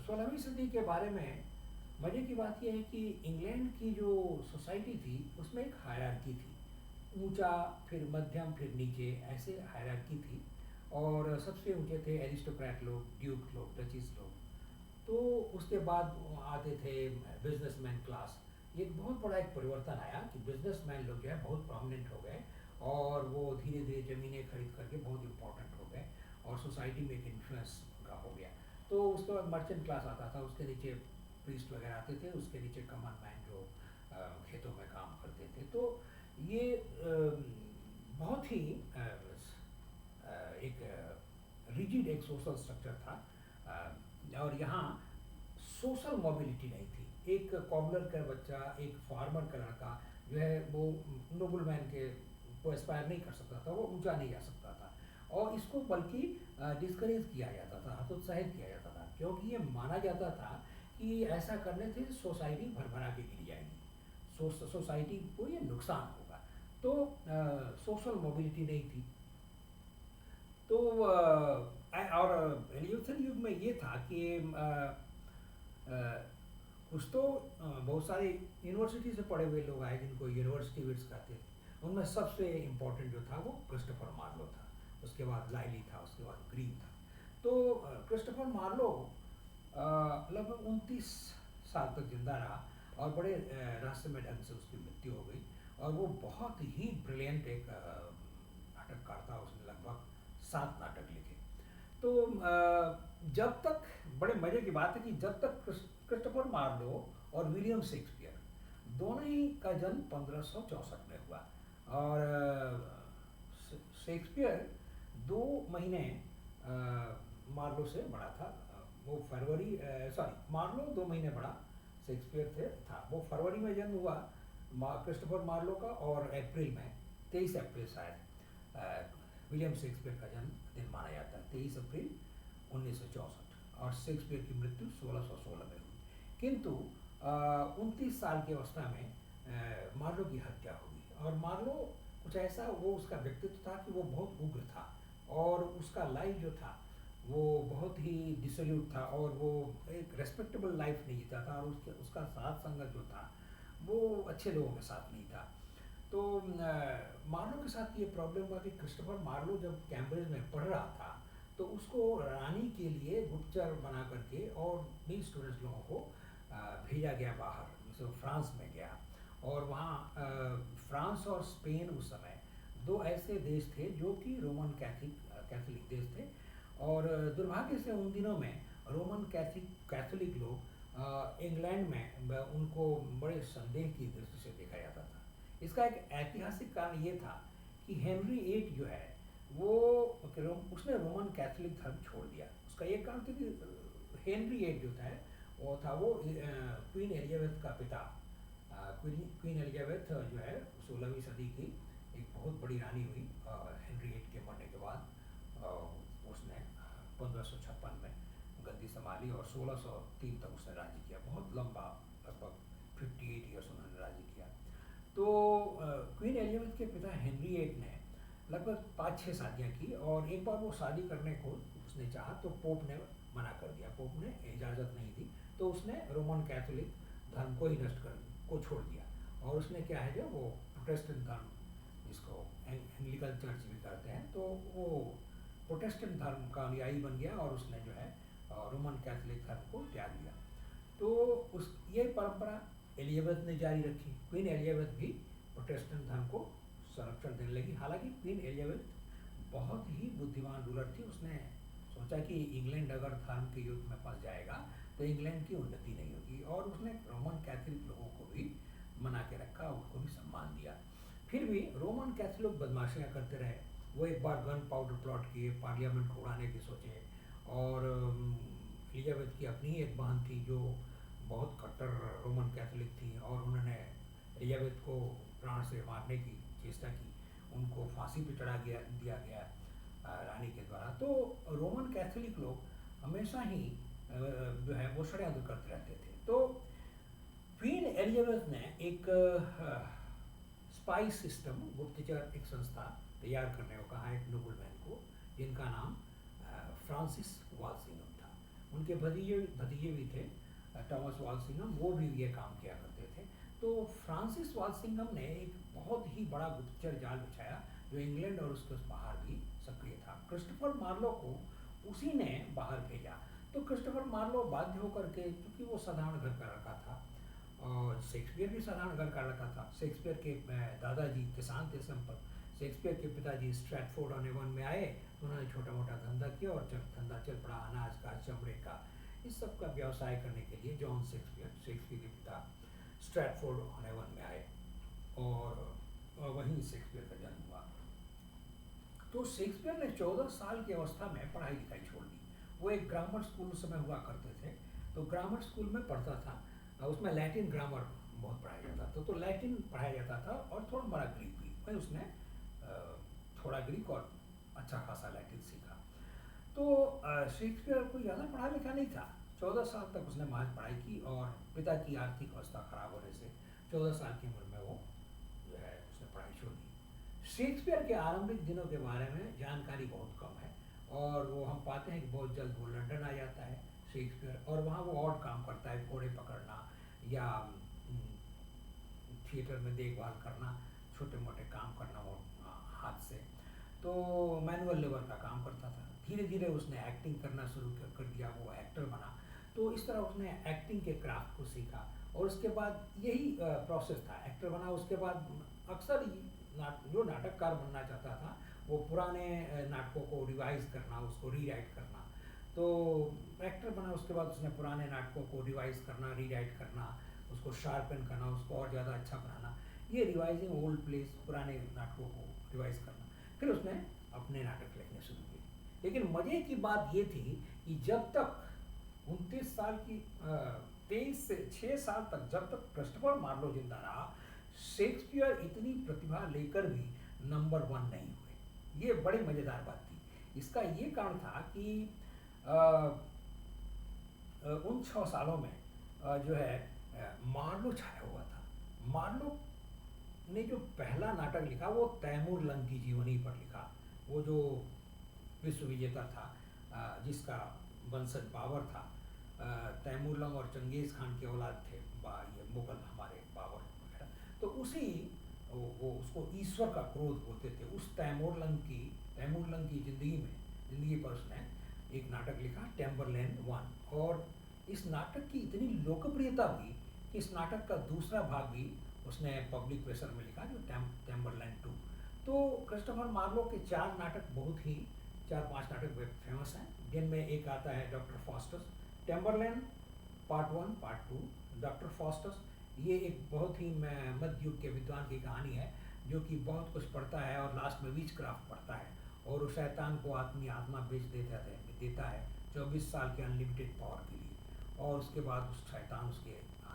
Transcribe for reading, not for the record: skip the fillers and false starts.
16वीं सदी के बारे में मज़े की बात यह है कि इंग्लैंड की जो सोसाइटी थी उसमें एक हायरार्की थी। ऊंचा, फिर मध्यम, फिर नीचे, ऐसे हायरार्की थी। और सबसे ऊंचे थे एरिस्टोक्रेट लोग, ड्यूक लोग, डचिस लोग। तो उसके बाद आते थे बिजनेसमैन क्लास। ये एक बहुत बड़ा एक परिवर्तन आया कि बिजनेसमैन लोग जो है बहुत प्रोमिनेंट हो गए और वो धीरे धीरे ज़मीनें खरीद करके बहुत इंपॉर्टेंट हो गए और सोसाइटी में एक इन्फ्लुएंस उनका हो गया। तो उसके बाद मर्चेंट क्लास आता था, उसके नीचे प्रीस्ट वगैरह आते थे, उसके नीचे कॉमन मैन जो खेतों में काम करते थे। तो ये बहुत ही एक रिजिड एक सोशल स्ट्रक्चर था। और यहाँ सोशल मोबिलिटी नहीं थी। एक कॉबलर का बच्चा, एक फार्मर का लड़का जो है वो नोबल मैन के को एस्पायर नहीं कर सकता था, वो ऊंचा नहीं जा सकता था। और इसको बल्कि डिस्करेज किया जाता था, हतोत्साहित किया जाता था, क्योंकि ये माना जाता था कि ऐसा करने से सोसाइटी भरभरा के गिर जाएगी, सोसाइटी को ये नुकसान होगा। तो सोशल मोबिलिटी नहीं थी। तो और एलियोथन युग में ये था कि कुछ तो बहुत सारे यूनिवर्सिटी से पढ़े हुए लोग आए जिनको यूनिवर्सिटी विट्स कहते थे। उनमें सबसे इम्पोर्टेंट जो था वो क्रिस्टोफर मार्लो था, उसके बाद लाइली था, उसके बाद ग्रीन था। तो क्रिस्टोफर मार्लो लगभग 29 साल तक जिंदा रहा और बड़े रहस्यमय ढंग से उसकी मृत्यु हो गई। और वो बहुत ही ब्रिलियंट एक नाटककार था, उसने लगभग 7 नाटक लिखे। तो जब तक, बड़े मजे की बात है कि जब तक क्रिस्टोफर मार्लो और विलियम शेक्सपियर दोनों ही का जन्म 1564 में हुआ। और शेक्सपियर 2 महीने मार्लो से बड़ा था। वो फरवरी, सॉरी, मार्लो 2 महीने बड़ा शेक्सपियर था। वो फरवरी में जन्म हुआ क्रिस्टोफर मार्लो का, और अप्रैल में 23 अप्रैल शायद विलियम शेक्सपियर का जन्मदिन माना जाता है, 23 अप्रैल 1964। और शेक्सपियर की मृत्यु 1616 में हुई। किंतु 29 साल की अवस्था में मार्लो की हत्या हो गई। और मार्लो कुछ ऐसा, वो उसका व्यक्तित्व था कि वो बहुत उग्र था और उसका लाइफ जो था वो बहुत ही डिसोल्यूट था और वो एक रेस्पेक्टेबल लाइफ नहीं जीता था। और उसका साथ संगत जो था वो अच्छे लोगों के साथ नहीं था। तो मार्लो के साथ ये प्रॉब्लम हुआ कि क्रिस्टोफर मार्लो जब कैम्ब्रिज में पढ़ रहा था तो उसको रानी के लिए गुप्तचर बना करके और भी स्टूडेंट्स लोगों को भेजा गया बाहर, जैसे फ्रांस में गया। और वहाँ फ्रांस और स्पेन उस समय 2 ऐसे देश थे जो कि रोमन कैथोलिक देश थे। और दुर्भाग्य से उन दिनों में रोमन कैथोलिक लोग इंग्लैंड में उनको बड़े संदेह की दृष्टि से देखा जाता था। इसका एक ऐतिहासिक कारण ये था कि हेनरी VIII जो है वो उसने रोमन कैथोलिक धर्म छोड़ दिया। उसका एक कारण था कि हेनरी VIII जो था वो क्वीन एलिजाबेथ का पिता। क्वीन एलिजाबेथ जो है 16वीं सदी की एक बहुत बड़ी रानी हुई हेनरी VIII के मरने के बाद। उसने 1556 में गद्दी संभाली और 1603 तक उसने राज्य किया। बहुत लंबा, लगभग 58 ईयर्स उन्होंने राज्य किया। तो क्वीन एलिजाबेथ के पिता हेनरी VIII ने लगभग 5-6 शादियाँ की और एक बार वो शादी करने को उसने चाहा तो पोप ने मना कर दिया, पोप ने इजाज़त नहीं दी। तो उसने रोमन कैथोलिक धर्म को ही नष्ट कर को छोड़ दिया और उसने क्या है जो वो प्रोटेस्टेंट धर्म, जिसको एंग्लिकन चर्च भी कहते हैं, तो वो प्रोटेस्टेंट धर्म का अनुयायी बन गया और उसने जो है रोमन कैथोलिक धर्म को त्याग दिया। तो ये परंपरा एलिजाबेथ ने जारी रखी। क्वीन एलिजाबेथ भी प्रोटेस्टेंट धर्म को संरक्षण देने लगी। हालांकि क्वीन एलिजाबेथ बहुत ही बुद्धिमान रूलर थी। उसने सोचा कि इंग्लैंड अगर धर्म के युद्ध में फंस जाएगा तो इंग्लैंड की उन्नति नहीं होगी, और उसने रोमन कैथोलिक लोगों को भी मना के रखा, उनको भी सम्मान दिया। फिर भी रोमन कैथोलिक बदमाशियाँ करते रहे। वो एक बार गन पाउडर प्लॉट किए, पार्लियामेंट को उड़ाने की सोचे। और एलिजाबेथ की अपनी एक बहन थी जो बहुत कट्टर रोमन कैथोलिक थी और उन्होंने एलिजाबेथ को प्राण से मारने की चेष्टा की। उनको फांसी पे दिया गया रानी के द्वारा। तो रोमन कैथोलिक लोग हमेशा ही जो है वो षड्यंत्र करते रहते थे। तो क्वीन एलिजाबेथ ने एक स्पाई सिस्टम, गुप्तचर एक संस्था तैयार करने को कहा एक नोबलमैन को, जिनका नाम फ्रांसिस वाल्सिंघम था। उनके भतीजे भतीजे भी थे, टॉमस वाल्सिंगम, वो भी ये काम किया करते थे। तो फ्रांसिस वाल्सिंगम ने एक बहुत ही बड़ा गुप्तचर जाल बिछाया जो इंग्लैंड और उसके बाहर भी सक्रिय था। क्रिस्टोफर मार्लो को उसी ने बाहर भेजा। तो क्रिस्टोफर मार्लो बाध्य होकर के, क्योंकि वो साधारण घर का लड़का था और शेक्सपियर भी साधारण घर का लड़का था। शेक्सपियर के दादाजी किसान थे सिंपल। शेक्सपियर के पिताजी स्ट्रैटफोर्ड ऑन एवन में आए तो उन्होंने छोटा मोटा धंधा किया और जब धंधा चल पड़ा अनाज का, चमड़े का, इस सब का व्यवसाय करने के लिए जॉन शेक्सपियर, शेक्सपियर के पिता, स्ट्रैटफोर्ड ऑन एवन में आए और वहीं शेक्सपियर का जन्म हुआ। तो शेक्सपियर ने 14 साल की अवस्था में पढ़ाई लिखाई छोड़ दी। वो एक ग्रामर स्कूल उस समय हुआ करते थे, तो ग्रामर स्कूल में पढ़ता था। उसमें लैटिन ग्रामर बहुत पढ़ाया जाता था, तो लैटिन पढ़ाया जाता था और थोड़ा बड़ा ग्रीक भी। भाई उसने थोड़ा ग्रीक और अच्छा खासा लैटिन सीखा। तो शेक्सपियर कोई ज़्यादा पढ़ा लिखा नहीं था। 14 साल तक उसने महज पढ़ाई की और पिता की आर्थिक अवस्था खराब होने से 14 साल की उम्र में वो जो है उसने पढ़ाई छोड़ दी। शेक्सपियर के आरंभिक दिनों के बारे में जानकारी बहुत कम है और वो हम पाते हैं कि बहुत जल्द वो लंदन आ जाता है शेक्सपियर, और वहाँ वो और काम करता है, घोड़े पकड़ना या थिएटर में देखभाल करना, छोटे मोटे काम करना वो हाथ से, तो मैनुअल लेबर का काम करता था। धीरे धीरे उसने एक्टिंग करना शुरू कर दिया, वो एक्टर बना। तो इस तरह उसने एक्टिंग के क्राफ्ट को सीखा और उसके बाद यही प्रोसेस था, एक्टर बना। उसके बाद अक्सर जो नाटककार बनना चाहता था वो पुराने नाटकों को रिवाइज करना, उसको रीराइट करना। तो एक्टर बना, उसके बाद उसने पुराने नाटकों को रिवाइज करना, रीराइट करना, उसको शार्पन करना, उसको और ज़्यादा अच्छा बनाना, ये रिवाइजिंग ओल्ड प्लेस, पुराने नाटकों को रिवाइज करना। फिर उसने अपने नाटक लिखने शुरू किए। लेकिन मज़े की बात ये थी कि जब तक 29 साल की 23 से 6 साल तक जब तक क्रिस्टोफर मार्लो जिंदा रहा, शेक्सपियर इतनी प्रतिभा लेकर भी नंबर 1 नहीं हुए। ये बड़ी मज़ेदार बात थी। इसका ये कारण था कि उन 6 सालों में जो है मार्लो छाया हुआ था। मार्लो ने जो पहला नाटक लिखा वो तैमूर लंग की जीवनी पर लिखा। वो जो विश्व विजेता था, जिसका वंशज बाबर था। तैमूर लंग और चंगेज़ खान के औलाद थे ये मुगल हमारे बाबर वगैरह। तो उसी वो उसको ईश्वर का क्रोध बोलते थे। उस तैमूर लंग की जिंदगी पर उसने एक नाटक लिखा, टेम्बरलेन 1। और इस नाटक की इतनी लोकप्रियता हुई कि इस नाटक का दूसरा भाग भी उसने पब्लिक प्रेशर में लिखा, जो टेम्बरलेन 2। तो क्रिस्टोफर मार्लो के 4 नाटक बहुत ही 4-5 नाटक फेमस हैं, जिनमें एक आता है doctor Faustus, Tamburlaine part 1, part 2, doctor Faustus. ये एक बहुत ही मध्य युग के विद्वान की कहानी है जो कि बहुत कुछ पढ़ता है और लास्ट में विच क्राफ्ट पढ़ता है और उस शैतान को अपनी आत्मा बेच देता है 24 साल के अनलिमिटेड पावर के लिए, और उसके बाद उस शैतान उसके